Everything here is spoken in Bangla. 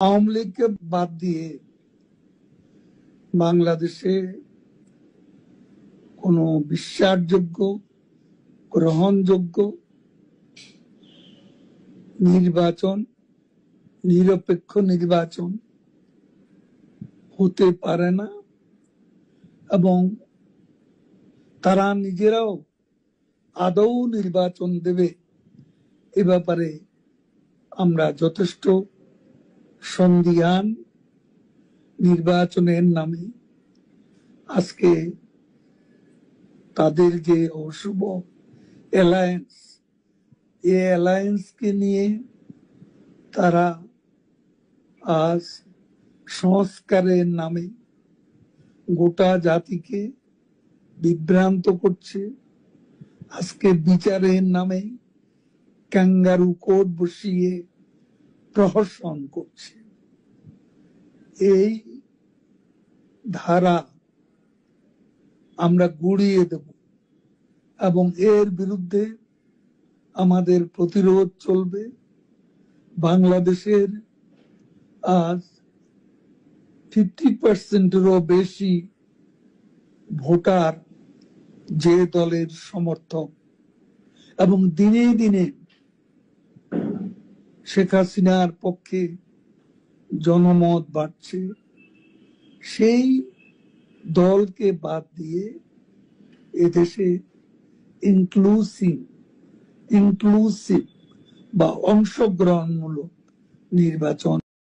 আওয়ামী লীগকে বাদ দিয়ে বাংলাদেশে কোনো বিশ্বাসযোগ্য গ্রহণযোগ্য নির্বাচন নিরপেক্ষ নির্বাচন হতে পারে না এবং তারা নিজেরাও আদৌ নির্বাচন দেবে এ ব্যাপারে আমরা যথেষ্ট সন্দিহান। নির্বাচনের নামে আজকে তাদের যে অশুভ অ্যালায়েন্স, এই অ্যালায়েন্সকে নিয়ে তারা আজ সংস্কারের নামে গোটা জাতিকে বিভ্রান্ত করছে। আজকে বিচারের নামে ক্যাঙ্গারু কোর্ট বসিয়ে প্রহসন করছে। এই ধারা আমরা গুড়িয়ে দেব এবং এর বিরুদ্ধে আমাদের প্রতিরোধ চলবে। বাংলাদেশের আজ 50%-এরও বেশি ভোটার যে দলের সমর্থক এবং দিনে দিনে শেখ হাসিনার পক্ষে জনমত বাড়ছে, সেই দলকে বাদ দিয়ে এদেশে ইনক্লুসিভ বা অংশগ্রহণমূলক নির্বাচন